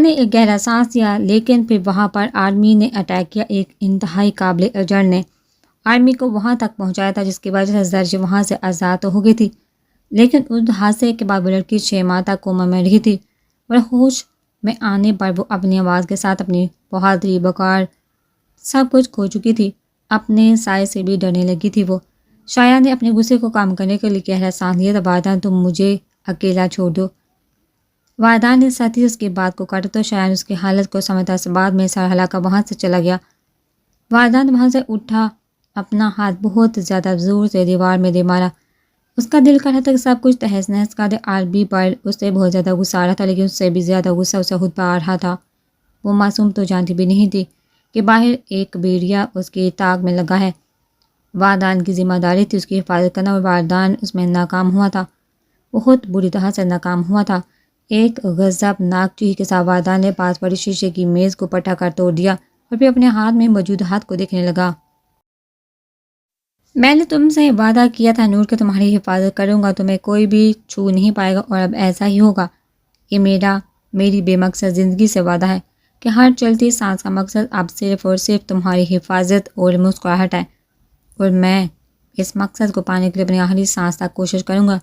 نے ایک گہرا سانس لیا، لیکن پھر وہاں پر آرمی نے اٹیک کیا۔ ایک انتہائی قابل اجڑ نے آرمی کو وہاں تک پہنچایا تھا، جس کی وجہ سے زرش وہاں سے آزاد تو ہو گئی تھی، لیکن اس حادثے کے بعد وہ لڑکی 6 ماہ تک کوما میں رہی تھی اور ہوش میں آنے پر وہ اپنی آواز کے ساتھ اپنی بہادری، وقار، سب کچھ کھو چکی تھی۔ اپنے سائے سے بھی ڈرنے لگی تھی وہ۔ شایہ نے اپنے غصے کو کام کرنے کے لیے گہرا سانس لیا۔ والدہ تم مجھے اکیلا چھوڑ دو۔ والدہ نے ساتھ ہی اس کی بات کو کاٹا تو شایہ نے اس کی حالت کو سمجھتا اس بعد میں سر ہلا کر وہاں سے چلا گیا۔ والدہ نے وہاں سے اٹھا اپنا ہاتھ بہت زیادہ زور سے دیوار میں دے مارا۔ اس کا دل کر رہا تھا کہ سب کچھ تہس نہس کر دے۔ آربی پر اس سے بہت زیادہ غصہ آ رہا تھا، لیکن اس سے بھی زیادہ غصہ اسے خود پر آ رہا تھا۔ وہ معصوم تو جانتی بھی نہیں تھی کہ باہر ایک بیڑیا اس کی طاق میں لگا ہے۔ والدان کی ذمہ داری تھی اس کی حفاظت کرنا، اور والدان اس میں ناکام ہوا تھا، بہت بری طرح سے ناکام ہوا تھا۔ ایک غضبناک چیخ کے ساتھ والدہ نے پاس پڑی شیشے کی میز کو پٹا کر توڑ دیا اور پھر اپنے ہاتھ میں موجود ہاتھ کو دیکھنے لگا۔ میں نے تم سے وعدہ کیا تھا نور کہ تمہاری حفاظت کروں گا، تمہیں کوئی بھی چھو نہیں پائے گا، اور اب ایسا ہی ہوگا۔ یہ میری بے مقصد زندگی سے وعدہ ہے کہ ہر چلتی سانس کا مقصد اب صرف اور صرف تمہاری حفاظت اور مسکراہٹ ہے، اور میں اس مقصد کو پانے کے لیے اپنی آخری سانس تک کوشش کروں گا۔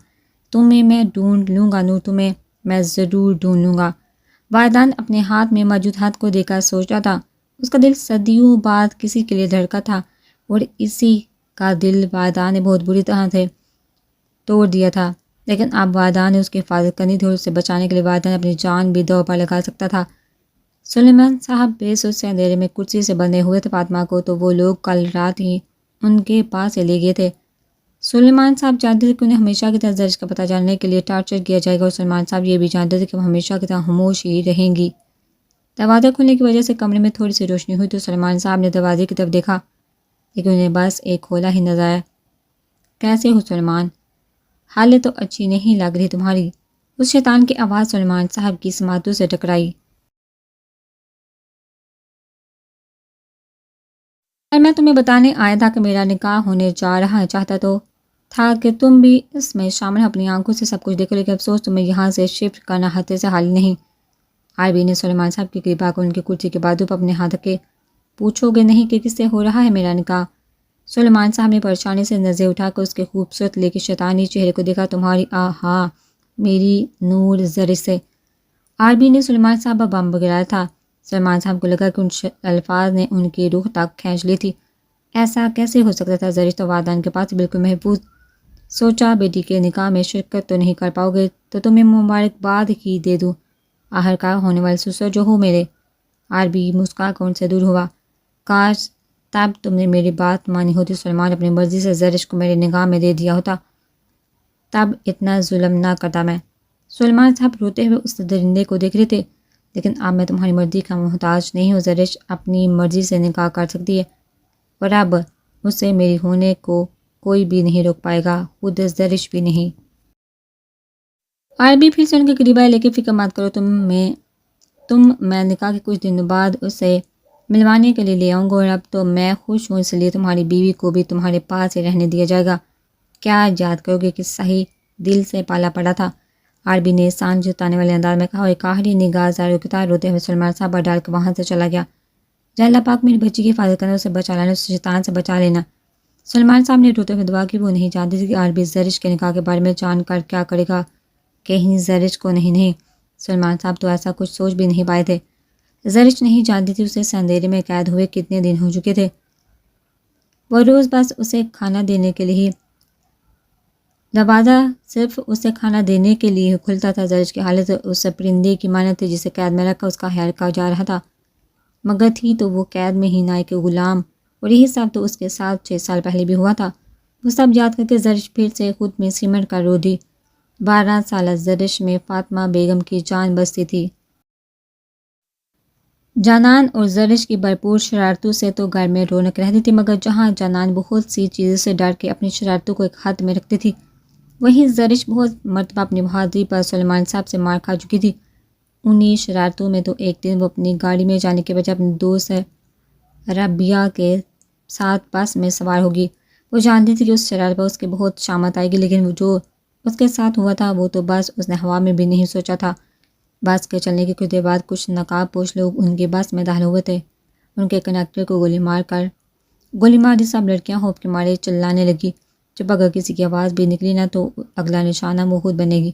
تمہیں میں ڈھونڈ لوں گا نور، تمہیں میں ضرور ڈھونڈ لوں گا۔ والدان اپنے ہاتھ میں موجود ہاتھ کو دیکھ کر سوچ رہا تھا۔ اس کا دل صدیوں بعد کسی کے لیے دھڑکا تھا، اور اسی کا دل والدہ نے بہت بری طرح سے توڑ دیا تھا، لیکن اب والدہ نے اس کی حفاظت کرنی تھی، اور اسے بچانے کے لیے والدہ نے اپنی جان بھی داؤ پر لگا سکتا تھا۔ سلیمان صاحب بے سوچ سے اندھیرے میں کرسی سے بندھے ہوئے تھے۔ فاطمہ کو تو وہ لوگ کل رات ہی ان کے پاس سے لے گئے تھے۔ سلیمان صاحب جانتے تھے کہ انہیں ہمیشہ کی طرح زرش کا پتہ جاننے کے لیے ٹارچر کیا جائے گا، اور سلیمان صاحب یہ بھی جانتے تھے کہ وہ ہمیشہ کی طرح خاموش ہی رہیں گی۔ دروازہ کھلنے کی وجہ سے کمرے میں تھوڑی سی روشنی ہوئی تو سلیمان صاحب نے دروازے کی طرف دیکھا، لیکن انہیں بس ایک کھولا ہی نظر آیا۔ کیسے ہو سلیمان؟ حالت تو اچھی نہیں لگ رہی تمہاری۔ اس شیطان کی آواز سلیمان صاحب کی سماعتوں سے ٹکرائی۔ میں تمہیں بتانے آیا تھا کہ میرا نکاح ہونے جا رہا ہے، چاہتا تو تھا کہ تم بھی اس میں شامل اپنی آنکھوں سے سب کچھ دیکھو، لیکن افسوس تمہیں یہاں سے شفٹ کرنا ہاتھے سے حال نہیں۔ آربی نے سلیمان صاحب کے قریب آ کر ان کی کرسی کے بازو پر اپنے ہاتھ رکھے۔ پوچھو گے نہیں کہ کس سے ہو رہا ہے میرا نکاح؟ سلیمان صاحب نے پریشانی سے نظریں اٹھا کر اس کے خوبصورت لیکن شیطانی چہرے کو دیکھا۔ تمہاری ہاں میری نور زرش سے۔ آربی نے سلیمان صاحب پر بم گرایا تھا۔ سلیمان صاحب کو لگا کہ ان الفاظ نے ان کی روح تک کھینچ لی تھی۔ ایسا کیسے ہو سکتا تھا؟ زرش تو والدین کے پاس بالکل محفوظ۔ سوچا بیٹی کے نکاح میں شرکت تو نہیں کر پاؤ گے تو تمہیں مبارکباد ہی دے دوں، آخرکار ہونے والے سسر جو ہو میرے۔ آربی مسکرا کر ان سے دور ہوا۔ کاش تب تم نے میری بات مانی ہوتی سلیمان، اپنی مرضی سے زرش کو میرے نگاہ میں دے دیا ہوتا، تب اتنا ظلم نہ کرتا میں۔ سلیمان صاحب روتے ہوئے اس درندے کو دیکھ رہے تھے۔ لیکن اب میں تمہاری مرضی کا محتاج نہیں ہوں، زرش اپنی مرضی سے نکاح کر سکتی ہے، اور اب اس سے میری ہونے کو کوئی بھی نہیں روک پائے گا، خود زرش بھی نہیں۔ آربی پھر سے ان کے قریب آئے، لیکن فکر مت کرو، میں نکاح کے کچھ دنوں بعد اسے ملوانے کے لیے لے آؤں گا، اور اب تو میں خوش ہوں، اس لیے تمہاری بیوی کو بھی تمہارے پاس ہی رہنے دیا جائے گا۔ کیا یاد کرو گے کہ صحیح دل سے پالا پڑا تھا؟ آربی نے سان جتانے والے انداز میں کہا، اور ایک آخری نگاہ زاروں کی طرح روتے ہوئے سلیمان صاحب پر ڈال کر وہاں سے چلا گیا۔ یا اللہ پاک میری بچی کی حفاظت کرنا، اسے بچا لینا، اسے شیطان سے بچا لینا۔ سلیمان صاحب نے روتے ہوئے دعا کی۔ وہ نہیں جانتے تھے کہ آربی زرش کے نکاح کے بارے میں جان کر کیا کرے گا۔ کہیں زرش کو نہیں، سلیمان صاحب تو ایسا کچھ سوچ بھی نہیں پائے تھے۔ زرش نہیں جانتی تھی اسے اندھیرے میں قید ہوئے کتنے دن ہو چکے تھے۔ وہ روز بس اسے کھانا دینے کے لیے، دروازہ صرف اسے کھانا دینے کے لیے کھلتا تھا۔ زرش کی حالت اس پرندے کی مانند تھی جسے قید میں رکھ کر اس کا خیال کیا جا رہا تھا، مگر تھی تو وہ قید میں ہی نائے کے غلام، اور یہی سب تو اس کے ساتھ 6 سال پہلے بھی ہوا تھا۔ وہ سب یاد کر کے زرش پھر سے خود میں سمٹ کر رو دی۔ 12 سالہ زرش میں فاطمہ بیگم کی جان بستی تھی۔ جانان اور زرش کی بھرپور شرارتوں سے تو گھر میں رونق رہتی تھی، مگر جہاں جانان بہت سی چیزوں سے ڈر کے اپنی شرارتوں کو ایک حد میں رکھتی تھی، وہیں زرش بہت مرتبہ اپنی بہادری پر سلیمان صاحب سے مار کھا چکی تھی۔ انہی شرارتوں میں تو ایک دن وہ اپنی گاڑی میں جانے کے بجائے اپنے دوست ربیہ کے ساتھ بس میں سوار ہوگی۔ وہ جانتی تھی کہ اس شرارت پر اس کے بہت شامت آئے گی، لیکن جو اس کے ساتھ ہوا تھا وہ تو بس اس نے ہوا میں بھی نہیں سوچا تھا۔ بس کے چلنے کی کچھ دیر بعد کچھ نقاب پوش لوگ ان کی بس میں داخل ہوئے تھے۔ ان کے کنڈکٹر کو گولی مار دی سب لڑکیاں خوف کے مارے چلانے لگی۔ جب اگر کسی کی آواز بھی نکلی نہ تو اگلا نشانہ وہ خود بنے گی۔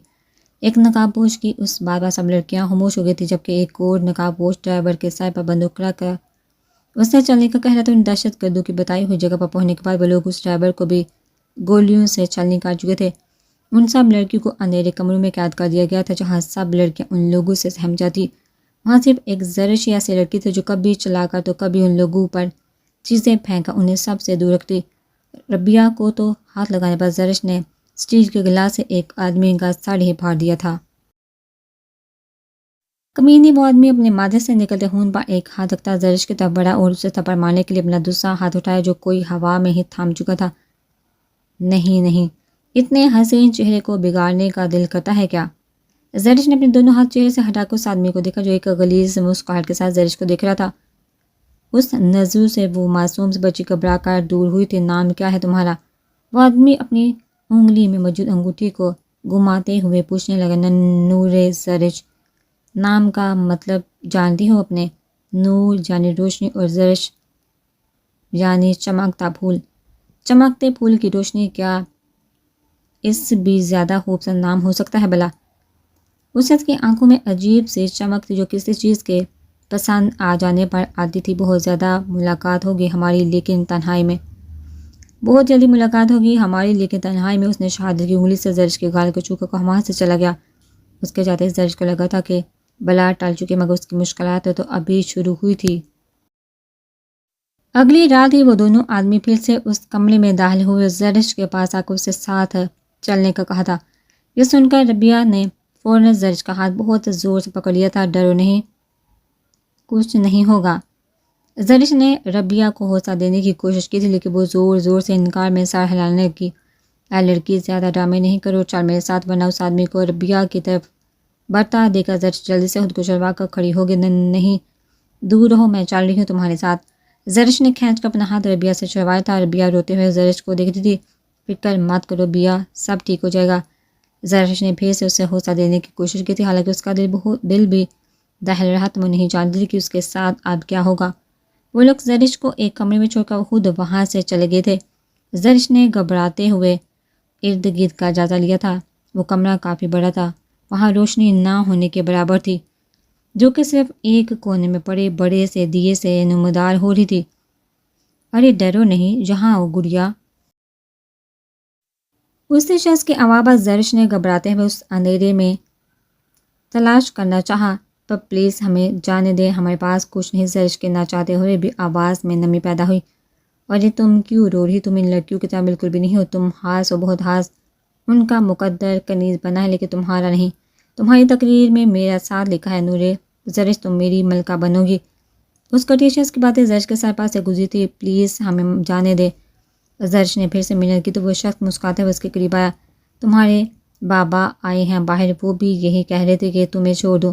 ایک نقاب پوش کی اس بات پر سب لڑکیاں خاموش ہو گئی تھی، جبکہ ایک اور نقاب پوش ڈرائیور کے سائے پر بندوق رکھ کر اس نے چلنے کا کہہ رہا تھا۔ ان دہشت گردوں کی بتائی ہوئی جگہ پر پہنچنے کے بعد وہ لوگ اس ڈرائیور کو بھی گولیوں سے چھلنی کر چکے تھے۔ ان سب لڑکیوں کو اندھیرے کمروں میں قید کر دیا گیا تھا جہاں سب لڑکیاں ان لوگوں سے سہم جاتی۔ وہاں صرف ایک زرش ایسی لڑکی تھی جو کبھی چلا کر تو کبھی ان لوگوں پر چیزیں پھینکا انہیں سب سے دور رکھتی۔ ربیہ کو تو ہاتھ لگانے پر زرش نے اسٹیل کے گلاس سے ایک آدمی کا سر ہی پھاڑ دیا تھا۔ کمینی وہ آدمی اپنے مادے سے نکلتے خون پر ایک ہاتھ رکھتا زرش کی طرف بڑھا اور اسے تھپڑ مارنے کے لیے اپنا دوسرا ہاتھ اٹھایا جو کوئی ہوا میں ہی تھام چکا تھا۔ نہیں، اتنے حسین چہرے کو بگاڑنے کا دل کرتا ہے کیا؟ زرش نے اپنے دونوں ہاتھ چہرے سے ہٹا کر اس آدمی کو دیکھا جو ایک غلیظ مسکراہٹ کے ساتھ زرش کو دیکھ رہا تھا۔ اس نظروں سے وہ معصوم سی بچی گھبرا کر دور ہوئی تھی۔ نام کیا ہے تمہارا؟ وہ آدمی اپنی انگلی میں موجود انگوٹھی کو گھماتے ہوئے پوچھنے لگا۔ نور زرش۔ نام کا مطلب جانتی ہو اپنے؟ نور یعنی روشنی اور زرش یعنی چمکتا پھول۔ چمکتے پھول کی روشنی، کیا اس بھی زیادہ خوبصورت نام ہو سکتا ہے بھلا؟ اس شخص کی آنکھوں میں عجیب سی چمک تھی جو کسی چیز کے پسند آ جانے پر آتی تھی۔ بہت زیادہ ملاقات ہوگی ہماری لیکن تنہائی میں۔ بہت جلدی ملاقات ہوگی ہماری لیکن تنہائی میں۔ اس نے شہادت کی انگلی سے زرش کے گال کو چھو کر وہاں سے چلا گیا۔ اس کے جاتے زرش کو لگا تھا کہ بلا ٹل چکی، مگر اس کی مشکلات تو ابھی شروع ہوئی تھی۔ اگلی رات ہی وہ دونوں آدمی پھر سے اس کمرے میں داخل ہوئے۔ زرش کے پاس آ کر اسے ساتھ چلنے کا کہا تھا۔ یہ سن کر ربیہ نے فوراً زرش کا ہاتھ بہت زور سے پکڑ لیا تھا۔ ڈرو نہیں، کچھ نہیں ہوگا۔ زرش نے ربیہ کو حوصلہ دینے کی کوشش کی تھی لیکن وہ زور زور سے انکار میں سر ہلانے لگی۔ اے لڑکی، زیادہ ڈرامے نہیں کرو، چل میرے ساتھ، ورنہ اس آدمی کو ربیہ کی طرف بڑھتا دیکھا زرش جلدی سے خود کو چلوا کر کھڑی ہو گئی۔ نہیں، دور رہو، میں چل رہی ہوں تمہارے ساتھ۔ زرش نے کھینچ کر اپنا ہاتھ ربیہ سے چھڑوایا تھا۔ ربیہ روتے ہوئے زرش کو دیکھتی تھی۔ فکر مت کرو ربیہ، سب ٹھیک ہو جائے گا۔ زرش نے پھر سے اسے حوصلہ دینے کی کوشش کی تھی، حالانکہ اس کا دل بھی دہل رہا تھا۔ وہ نہیں جانتی تھی کہ اس کے ساتھ اب کیا ہوگا۔ وہ لوگ زرش کو ایک کمرے میں چھوڑ کر خود وہاں سے چلے گئے تھے۔ زرش نے گھبراتے ہوئے ارد گرد کا جائزہ لیا تھا۔ وہ کمرہ کافی بڑا تھا۔ وہاں روشنی نہ ہونے کے برابر تھی، جو کہ صرف ایک کونے میں پڑے بڑے سے دیے سے نمودار ہو رہی تھی۔ ارے ڈرو نہیں، جہاں آؤ گڑیا۔ اس شخص کی آواز پر زرش نے گھبراتے ہوئے اس اندھیرے میں تلاش کرنا چاہا۔ پر پلیز ہمیں جانے دیں، ہمارے پاس کچھ نہیں۔ زرش کے نہ چاہتے ہوئے بھی آواز میں نمی پیدا ہوئی۔ ارے تم کیوں رو رہی؟ تم ان لڑکیوں کی طرح بالکل بھی نہیں ہو۔ تم ہاس ہو، بہت ہاس۔ ان کا مقدر کنیز بنا ہے لیکن تمہارا نہیں۔ تمہاری تقریر میں میرا ساتھ لکھا ہے نورے زرش، تم میری ملکہ بنو گی۔ اس کٹی شخص کی باتیں زرش کے سر پاس سے گزری تھی۔ پلیز ہمیں جانے دے۔ زرش نے پھر سے منت کی تو وہ شخص مسکراتے ہوئے اس کے قریب آیا۔ تمہارے بابا آئے ہیں باہر، وہ بھی یہی کہہ رہے تھے کہ تمہیں چھوڑ دو،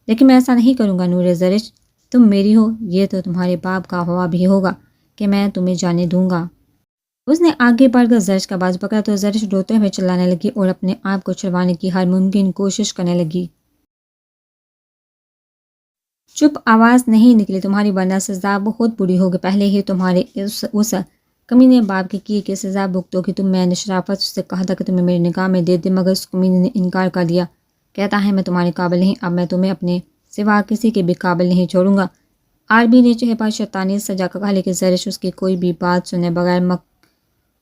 لیکن میں ایسا نہیں کروں گا نورے زرش، تم میری ہو۔ یہ تو تمہارے باپ کا ہوا بھی ہوگا کہ میں تمہیں جانے دوں گا۔ اس نے آگے بڑھ کر زرش کا بازو پکڑا تو زرش روتے ہوئے چلانے لگی اور اپنے آپ کو چھڑوانے کی ہر ممکن کوشش کرنے لگی۔ چپ، آواز نہیں نکلی تمہاری، ورنہ سزا بہت بری ہوگی۔ پہلے ہی تمہارے اس کمینے باپ کی کی سزا بھگتو گی تم۔ میں نے شرافت سے کہا تھا کہ تمہیں میری نگاہ میں دے دے، مگر اس کمینے نے انکار کر دیا۔ کہتا ہے میں تمہارے قابل نہیں، اب میں تمہیں اپنے سوا کسی کے بھی قابل نہیں چھوڑوں گا۔ آربی نے چہرے پر شیطانی سجا کر کہا، لیکن زرش اس کی کوئی بھی بات سنے بغیر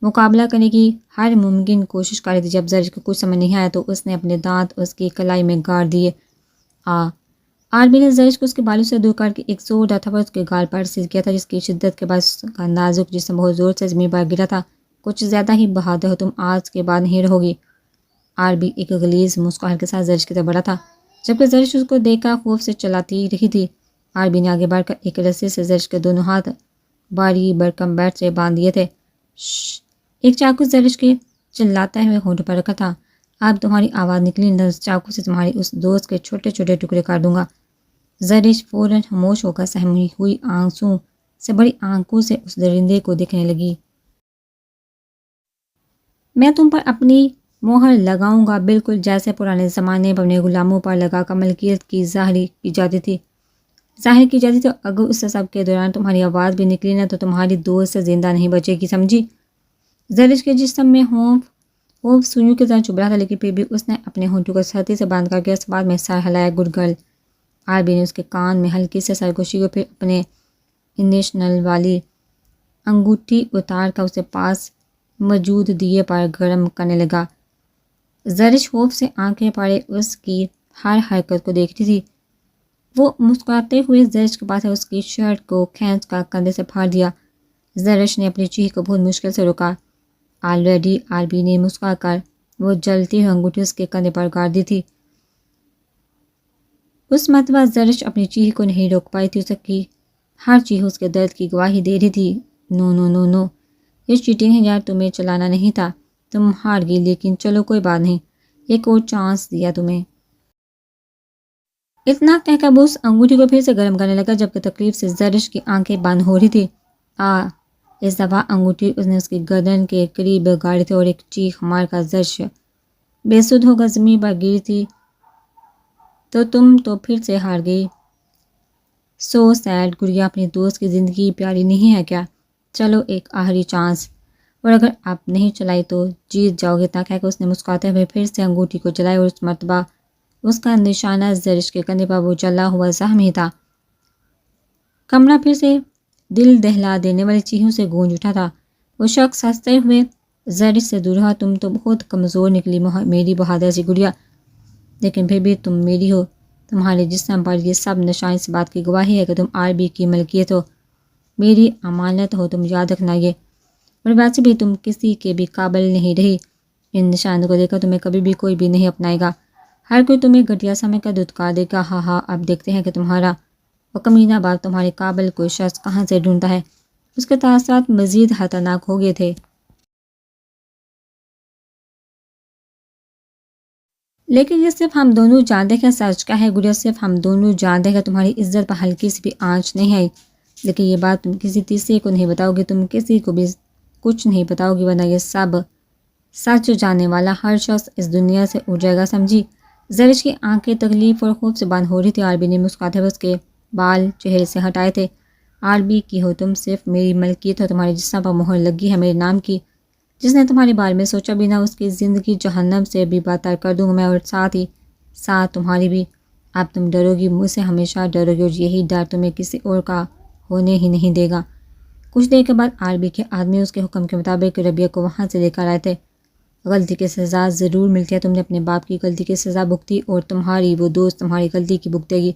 مقابلہ کرنے کی ہر ممکن کوشش کر رہی تھی۔ جب زرش کو کچھ سمجھ نہیں آیا تو اس نے اپنے دانت اس کی کلائی میں گاڑ دیے۔ آربی نے زرش کو اس کے بالوں سے دور کر کے ایک زوردار تھپڑ اس کے گال پر سر کیا تھا، جس کی شدت کے بعد اس کا نازک جسم بہت زور سے زمین پر گرا تھا۔ کچھ زیادہ ہی بہادر ہو تم، آج کے بعد نہیں رہو گی۔ آربی ایک غلیظ مسکراہٹ کے ساتھ زرش کی طرف بڑھا تھا، جبکہ زرش اس کو دیکھ کر خوف سے چلاتی رہی تھی۔ آربی نے آگے بڑھ کر ایک رسی سے زرش کے دونوں ہاتھ باری برکم بیٹھ سے باندھ دیے تھے۔ ایک چاقو زرش کے چلاتے ہوئے ہونٹوں پر رکھا تھا۔ اب تمہاری آواز نکلی نہ اس چاقو سے تمہاری اس دوست کے چھوٹے چھوٹے ٹکڑے کر دوں گا۔ زرش فوراً خاموش ہو کر سہمی ہوئی آنسوں سے بڑی آنکھوں سے اس درندے کو دیکھنے لگی۔ میں تم پر اپنی مہر لگاؤں گا، بالکل جیسے پرانے زمانے میں اپنے غلاموں پر لگا کر ملکیت کی ظاہر کی جاتی تھی۔ اگر اس سب کے دوران تمہاری آواز بھی نکلی نہ تو تمہاری دوست زندہ نہیں بچے گی، سمجھی؟ زرش کے جسم میں خوف سوئیوں کے طرح چبھ رہا تھا، لیکن پھر بھی اس نے اپنے ہونٹوں کو سختی سے بند کر کے اس بات میں سر ہلایا، گڈ گرل۔ آربی نے اس کے کان میں ہلکی سے سرگوشی کو پھر اپنے انیشنل والی انگوٹھی اتار کر اسے پاس موجود دیے پر گرم کرنے لگا۔ زرش خوف سے آنکھیں پڑے اس کی ہر حرکت کو دیکھتی تھی۔ وہ مسکراتے ہوئے زرش کے پاس اس کی شرٹ کو کھینچ کر کندھے سے پھاڑ دیا۔ زرش نے اپنی چیخ کو بہت مشکل سے روکا۔ آلریڈی آربی نے مسکرا کر وہ جلتی ہوئی انگوٹھی اس کے کندھے پر گاڑ دی تھی۔ اس مرتبہ زرش اپنی چیخ کو نہیں روک پائی تھی، اس کی ہر چیخ اس کے درد کی گواہی دے رہی تھی۔ نو نو نو نو، یہ چیٹنگ ہے یار، تمہیں چلانا نہیں تھا، تم ہار گئی، لیکن چلو کوئی بات نہیں، ایک اور چانس دیا تمہیں۔ اتنا کہہ کر وہ اس انگوٹھی کو پھر سے گرم کرنے لگا، جبکہ تکلیف سے زرش کی آنکھیں بند ہو رہی تھی۔ اس دفعہ انگوٹھی اس نے اس کی گردن کے قریب گاڑی تھی اور ایک چیخ مار کر زرش بے سدھ ہو کر زمین پر گری تھی۔ تو تم تو پھر سے ہار گئی۔ سو سیڈ، گڑیا، اپنی دوست کی زندگی پیاری نہیں ہے کیا؟ چلو ایک آخری چانس، اور اگر آپ نہیں چلائی تو جیت جاؤ گے۔ اتنا کہہ کر اس نے مسکراتے ہوئے پھر سے انگوٹھی کو چلائی، اور اس مرتبہ اس کا نشانہ زرش کے کندھے پر وہ جلا ہوا زخم ہی تھا۔ کمرہ پھر سے دل دہلا دینے والی چیخوں سے گونج اٹھا تھا۔ وہ شخص ہنستے ہوئے زرش سے دور ہوا۔ تم تو بہت کمزور نکلی میری بہادر سی گڑیا، لیکن پھر بھی تم میری ہو۔ تمہارے جسم پر یہ سب نشان اس بات کی گواہی ہے کہ تم آربی کی ملکیت ہو، میری امانت ہو، تم یاد رکھنا یہ۔ اور ویسے بھی تم کسی کے بھی قابل نہیں رہی، ان نشانوں کو دیکھ کر تمہیں کبھی بھی کوئی بھی نہیں اپنائے گا، ہر کوئی تمہیں گھٹیا سمجھ کر دھتکار دے گا۔ ہاں اب دیکھتے ہیں کہ تمہارا وہ کمینہ باپ تمہارے قابل کوئی شخص کہاں سے ڈھونڈتا ہے۔ اس کے تاثرات مزید خطرناک ہو گئے تھے۔ لیکن یہ صرف ہم دونوں جانتے ہیں، سچ کا ہے گڑیا، صرف ہم دونوں جانتے ہیں کہ تمہاری عزت پر ہلکی سی بھی آنچ نہیں آئی، لیکن یہ بات تم کسی تیسرے کو نہیں بتاؤ گی، تم کسی کو بھی کچھ نہیں بتاؤ گی، ورنہ یہ سب سچ جاننے والا ہر شخص اس دنیا سے اٹھ جائے گا، سمجھی؟ زرش کی آنکھیں تکلیف اور خوف سے بند ہو رہی تھی۔ آربی نے مسکراتے ہوئے اس کے بال چہرے سے ہٹائے تھے۔ آربی کی ہو تم، صرف میری ملکیت ہو، تمہارے جسم پر مہر لگی ہے میرے نام کی۔ جس نے تمہارے بارے میں سوچا بھی نہ، اس کی زندگی جہنم سے بھی بدتر کر دوں گا میں، اور ساتھ ہی ساتھ تمہاری بھی۔ اب تم ڈرو گی، مجھ سے ہمیشہ ڈرو گی، اور یہی ڈر تمہیں کسی اور کا ہونے ہی نہیں دے گا۔ کچھ دیر کے بعد آربی کے آدمی اس کے حکم کے مطابق ربیہ کو وہاں سے لے کر آئے تھے۔ غلطی کی سزا ضرور ملتی ہے، تم نے اپنے باپ کی غلطی کی سزا بھگتی، اور تمہاری وہ دوست تمہاری غلطی کی بھگتے گی۔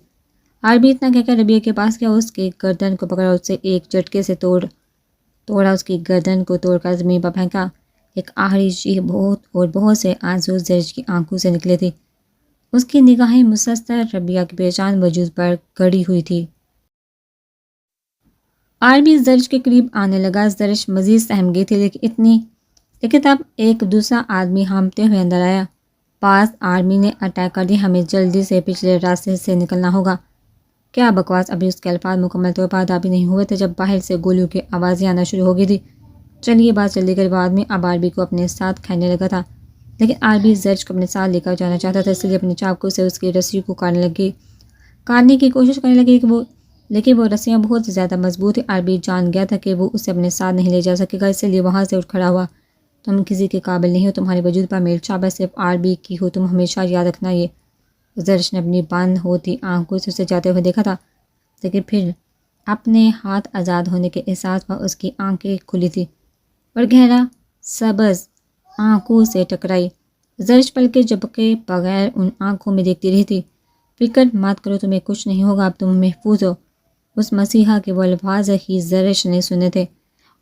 آربی اتنا کہہ کر ربیہ کے پاس گیا، اس کے گردن کو پکڑا اور اسے ایک جھٹکے سے توڑا، اس کی گردن کو توڑ کر زمین پر پھینکا۔ ایک آخری چیخ بہت سے آنسو زرش کی آنکھوں سے نکلے تھے۔ اس کی نگاہیں مسلسل ربیہ کی پریشان وجود پر گڑی ہوئی تھی۔ آربی زرش کے قریب آنے لگا۔ زرش مزید سہم گئی تھی، لیکن تب ایک دوسرا آدمی ہانپتے ہوئے اندر آیا۔ پاس آربی نے اٹیک کر دیا، ہمیں جلدی سے پچھلے راستے سے نکلنا ہوگا۔ کیا بکواس! ابھی اس کے الفاظ مکمل طور پر ادا بھی نہیں ہوئے تھے جب باہر سے گولیوں کی آوازیں آنا شروع ہو گئی تھی۔ چلیے بات جلدی کر، وہ آدمی اب آربی کو اپنے ساتھ کھینچنے لگا تھا، لیکن آربی زرش کو اپنے ساتھ لے کر جانا چاہتا تھا، اس لیے اپنی چاقو سے اس کی رسی کو کاٹنے کی کوشش کرنے لگی، لیکن وہ رسیاں بہت زیادہ مضبوط تھیں۔ آربی جان گیا تھا کہ وہ اسے اپنے ساتھ نہیں لے جا سکے گا، اس لیے وہاں سے اٹھ کھڑا ہوا۔ تم کسی کے قابل نہیں ہو، تمہارے وجود پر میری چھاپ ہے، صرف آربی کی ہو، تم ہمیشہ یاد رکھنا یہ۔ زرش نے اپنی بند ہوتی آنکھوں سے اسے جاتے ہوئے دیکھا تھا، لیکن پھر اپنے ہاتھ آزاد ہونے کے احساس پر اس کی آنکھیں کھلی تھی اور گہرا سبز آنکھوں سے ٹکرائی۔ زرش پلکیں جھپکے بغیر ان آنکھوں میں دیکھتی رہی تھی۔ فکر مت کرو، تمہیں کچھ نہیں ہوگا، اب تم محفوظ ہو۔ اس مسیحا کے وہ الفاظ ہی زرش نے سنے تھے،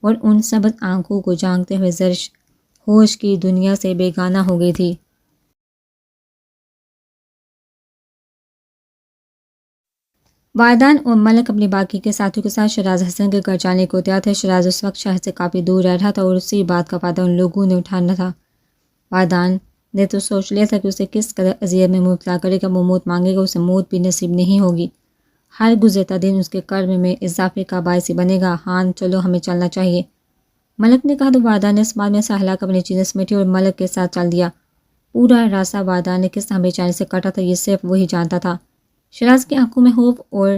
اور ان سبز آنکھوں کو جھانکتے ہوئے زرش ہوش کی دنیا سے بیگانہ ہو گئی تھی۔ وائدان اور ملک اپنے باقی کے ساتھیوں کے ساتھ شیراز حسن کے گھر جانے کو تیار تھے۔ شیراز اس وقت شہر سے کافی دور رہ رہا تھا، اور اسی بات کا فائدہ ان لوگوں نے اٹھانا تھا۔ وائدان نے تو سوچ لیا تھا کہ اسے کس قدر اذیت میں مبتلا کرے گا، وہ موت مانگے گا، اسے موت بھی نصیب نہیں ہوگی۔ ہر گزرتا دن اس کے کرم میں اضافے کا باعث بنے گا۔ ہاں چلو، ہمیں چلنا چاہیے، ملک نے کہا۔ تو وائدان نے اس بات میں سہلا کر اپنی چیزیں سمیٹی اور ملک کے ساتھ چل دیا۔ پورا راستہ وادان نے کس طرح بے چینی سے کاٹا تھا یہ صرف وہی جانتا تھا۔ شہراز کی آنکھوں میں خوف اور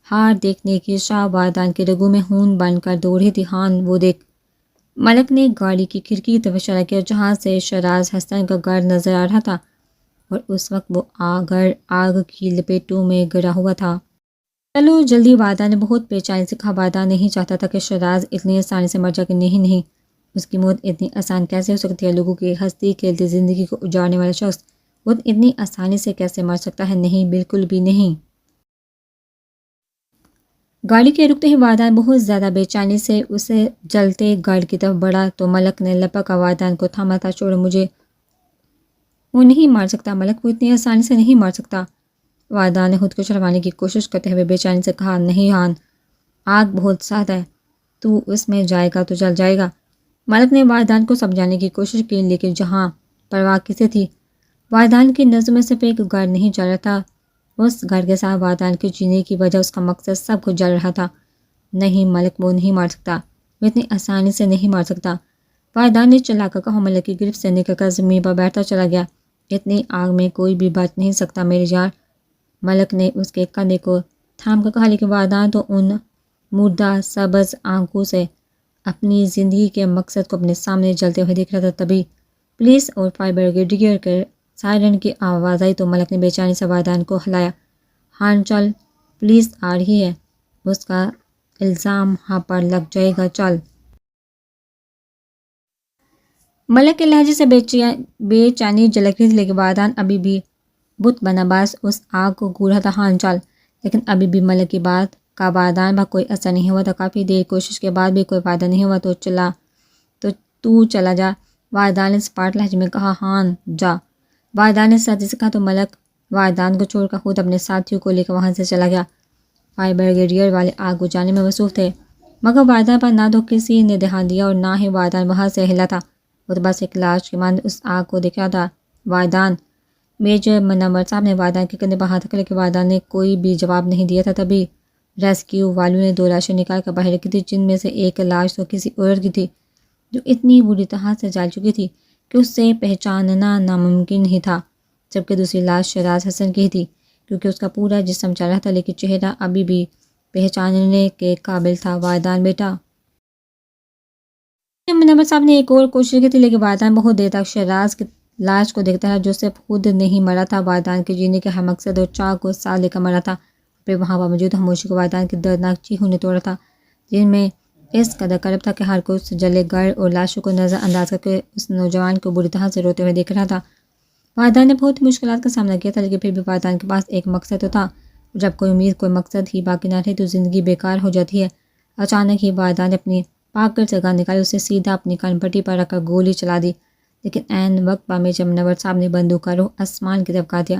ہار دیکھنے کی شاہ وادان کے رگوں میں خون بن کر دوڑ رہی تھی۔ ہان وہ دیکھ۔ ملک نے گاڑی کی کھڑکی کی طرف اشارہ کیا جہاں سے شہراز حسن کا گھر نظر آ رہا تھا، اور اس وقت وہ گھر آگ کی لپیٹوں میں گرا ہوا تھا۔ چلو جلدی، وادان نے بہت بے چینی سے کہا۔ وادان نہیں چاہتا تھا کہ شہراز اتنی آسانی سے مر جائے۔ کہ نہیں، اس کی موت اتنی آسان کیسے ہو سکتی ہے؟ لوگوں کی ہستی کھیلتی زندگی کو اجاڑنے والا شخص وہ اتنی آسانی سے کیسے مر سکتا ہے؟ نہیں، بالکل بھی نہیں۔ گاڑی کے رکتے ہی وادان بہت زیادہ بے چینی سے اسے جلتے گھر کی طرف بڑھا تو ملک نے لپکا وادان کو تھاما تھا۔ چھوڑو مجھے، وہ نہیں مار سکتا ملک، وہ اتنی آسانی سے نہیں مار سکتا۔ وادان نے خود کو چھڑوانے کی کوشش کرتے ہوئے بے چینی سے کہا، نہیں ہان، آگ بہت سخت ہے، تو اس میں جائے گا تو جل جائے گا۔ ملک نے وادان کو سمجھانے کی کوشش کی لیکن جہاں پرواہ کسے تھی، وادان کی نظر میں صرف ایک گھر نہیں جل رہا تھا، اس گھر کے ساتھ وادان کے جینے کی وجہ، اس کا مقصد سب کچھ جل رہا تھا۔ نہیں ملک، وہ نہیں مار سکتا، وہ اتنی آسانی سے نہیں مار سکتا۔ وادان نے چلا کر کہا، ملک کی گرفت سے نکل کر زمین پر بیٹھتا چلا گیا۔ اتنی آگ میں کوئی بھی بچ نہیں سکتا میری جان۔ ملک نے اس کے کندھے کو تھام کر کہا، لیکن وادان تو ان مردہ سبز آنکھوں سے اپنی زندگی کے مقصد کو اپنے سامنے جلتے ہوئے دیکھ رہا تھا۔ تبھی پولیس اور فائر بریگیڈ کے سائرن کی آواز آئی تو ملک نے بے چینی سے وادان کو ہلایا۔ ہان چل، پولیس آ رہی ہے، اس کا الزام ہاں پر لگ جائے گا، چل۔ ملک کے لہجے سے بے چینی جھلک رہی تھی لیکن وادان ابھی بھی بت بنا باز اس آگ کو گھور رہا تھا۔ ہان چل، لیکن ابھی بھی ملک کی بات کا وادان پر کوئی اثر نہیں ہوا تھا۔ کافی دیر کوشش کے بعد بھی کوئی فائدہ نہیں ہوا تو چلا جا، وادان نے سپاٹ لہجے میں کہا۔ ہان جا، وادان نے سختی سے کہا تو ملک وادان کو چھوڑ کر خود اپنے ساتھیوں کو لے کر وہاں سے چلا گیا۔ فائر بریگیڈ والے آگ بجھانے میں مصروف تھے مگر وادان پر نہ تو کسی نے دھیان دیا اور نہ ہی وادان وہاں سے ہلا تھا۔ وہ تو بس ایک لاش کی مانند اس آگ کو دیکھ رہا تھا۔ وادان، میجر منور صاحب نے وادان کے کندھے پر ہاتھ رکھا لیکن وادان نے کوئی بھی جواب نہیں دیا تھا۔ تبھی ریسکیو والوں نے 2 لاشیں نکال کر باہر رکھی تھی جن میں سے ایک لاش تو کسی عورت کی تھی جو اتنی بری طرح سے جل چکی تھی کہ اس سے پہچاننا ناممکن ہی تھا، جبکہ دوسری لاش شہراز حسن کی تھی کیونکہ اس کا پورا جسم جل رہا تھا لیکن چہرہ ابھی بھی پہچاننے کے قابل تھا۔ وادان بیٹا، منور صاحب نے ایک اور کوشش کی تھی لیکن وادان بہت دیر تک شہراز کی لاش کو دیکھتا رہا جو صرف خود نہیں مرا تھا، وادان کے جینے کے ہر مقصد اور چاہ کو ساتھ لے کر مرا تھا۔ پھر وہاں پر موجود خاموشی کو وادان کی دردناک چیخوں نے توڑا تھا جن میں اس قدر کرب تھا کہ ہر کوئی اس جلے گھر اور لاشوں کو نظر انداز کر کے اس نوجوان کو بری طرح سے روتے ہوئے دیکھ رہا تھا۔ وادان نے بہت ہی مشکلات کا سامنا کیا تھا لیکن پھر بھی وادان کے پاس ایک مقصد تو تھا۔ جب کوئی امید، کوئی مقصد ہی باقی نہ رہے تو زندگی بیکار ہو جاتی ہے۔ اچانک ہی وادان نے اپنی پاکٹ سے گن نکالی، اسے سیدھا اپنی کان پٹی پر رکھ کر گولی چلا دی لیکن عین وقت پر میجر منور صاحب نے بندوق کا رخ آسمان کی طرف کر دیا۔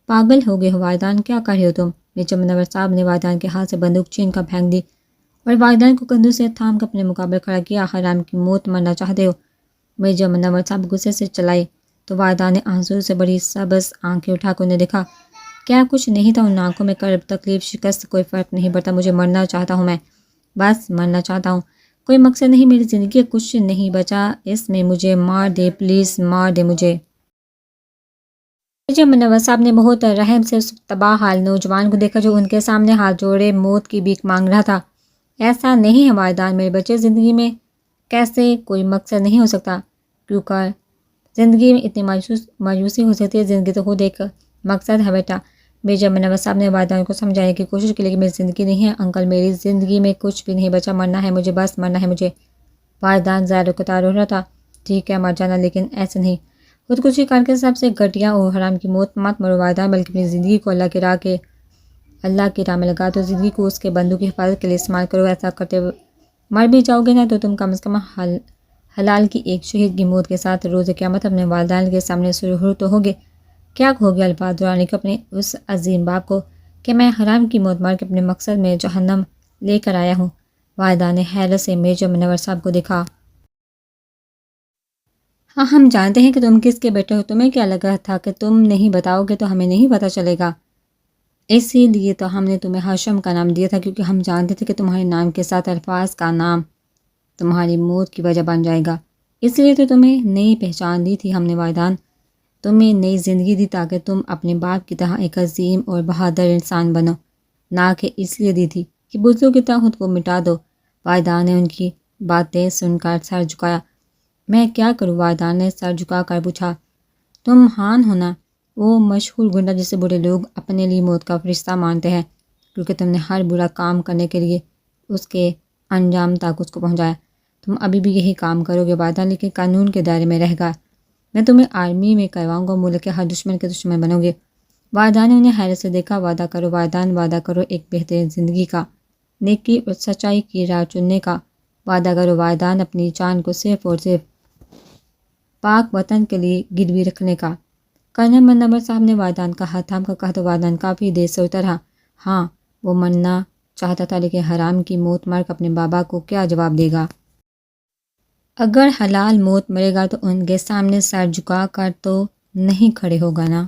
پاگل ہو گئے ہو وادان، کیا کر رہے ہو تم؟ میجر منور صاحب نے وادان کے ہاتھ سے بندوق چھین کر پھینک دی اور وادان کو کندھوں سے تھام کر اپنے مقابلے کھڑا کیا۔ حرام کی موت مرنا چاہتے ہو؟ میجر منور صاحب غصے سے چلائے تو وادان نے آنسو سے بڑی سبز آنکھیں اٹھا کر انہیں دیکھا۔ کیا کچھ نہیں تھا ان آنکھوں میں؟ کرب، تکلیف، شکست، کوئی فرق نہیں پڑتا، مجھے مرنا چاہتا ہوں، میں بس مرنا چاہتا ہوں، کوئی مقصد نہیں، میری زندگی کا کچھ نہیں بچا اس میں، مجھے مار دے، پلیز مار دے مجھے۔ میجر منور صاحب نے بہت رحم سے اس تباہ حال نوجوان کو دیکھا جو ان کے سامنے ہاتھ جوڑے موت کی بھیک مانگ رہا تھا۔ ایسا نہیں ہے وادان میرے بچے، زندگی میں کیسے کوئی مقصد نہیں ہو سکتا؟ کیوں کر زندگی میں اتنی مایوسی ہو سکتی ہے؟ زندگی تو خود ایک مقصد ہے بیٹا۔ میجر منور صاحب نے وادان کو سمجھانے کی کوشش کی لیکن میری زندگی نہیں ہے انکل، میری زندگی میں کچھ بھی نہیں بچا، مرنا ہے مجھے، بس مرنا ہے مجھے۔ وادان زیر قطار ہو رہا تھا۔ ٹھیک ہے مر جانا لیکن ایسے نہیں، خودکشی کر کے سب سے گھٹیا اور حرام کی موت مت مرو وادان، بلکہ اپنی زندگی کو اللہ کی راہ میں لگا دو، زندگی کو اس کے بندوں کی حفاظت کے لیے استعمال کرو۔ ایسا کرتے مر بھی جاؤ گے نا تو تم کم از کم حلال کی ایک شہید کی موت کے ساتھ روز قیامت اپنے والدین کے سامنے سرخرو تو ہوگے۔ کیا کہو گے الفاظ دہرانے کو اپنے اس عظیم باپ کو کہ میں حرام کی موت مار کے اپنے مقصد میں جہنم لے کر آیا ہوں؟ وادان نے حیرت سے میجر منور صاحب کو دیکھا۔ ہاں ہم جانتے ہیں کہ تم کس کے بیٹے ہو، تمہیں کیا لگا تھا کہ تم نہیں بتاؤ گے تو ہمیں نہیں پتہ چلے گا؟ اسی لیے تو ہم نے تمہیں ہاشم کا نام دیا تھا کیونکہ ہم جانتے تھے کہ تمہارے نام کے ساتھ الفاظ کا نام تمہاری موت کی وجہ بن جائے گا، اس لیے تو تمہیں نئی پہچان دی تھی ہم نے وادان۔ تمہیں نئی زندگی دی تاکہ تم اپنے باپ کی طرح ایک عظیم اور بہادر انسان بنو، نہ کہ اس لیے دی تھی کہ بزرگوں کی طرح خود کو مٹا دو۔ والدہ نے ان کی باتیں سن کر سر جھکایا۔ میں کیا کروں؟ والدہ نے سر جھکا کر پوچھا۔ تم ہان ہو نا، وہ مشہور گنڈا جسے بڑے لوگ اپنے لیے موت کا فرشتہ مانتے ہیں، کیونکہ تم نے ہر برا کام کرنے کے لیے اس کے انجام تک اس کو پہنچایا۔ تم ابھی بھی یہی کام کرو گے والدہ، لیکن قانون کے دائرے میں رہ گا۔ میں تمہیں آرمی میں کرواؤں گا، ملک کے ہر دشمن کے دشمن بنو گے۔ والدہ نے انہیں حیرت سے دیکھا۔ وعدہ کرو والدان، وعدہ کرو ایک بہترین زندگی کا، نیکی اور سچائی کی راہ چننے کا۔ وعدہ کرو والدان، اپنی جان کو صرف اور صرف پاک وطن کے لیے گروی رکھنے کا۔ کرنل منور صاحب نے والدان کا ہاتھ تھام کر کہا تو والدان کافی دیر سوچتا رہا۔ ہاں، وہ مرنا چاہتا تھا، لیکن حرام کی موت مر کر اپنے بابا کو کیا جواب دے گا؟ اگر حلال موت مرے گا تو ان کے سامنے سر جھکا کر تو نہیں کھڑے ہوگا نا۔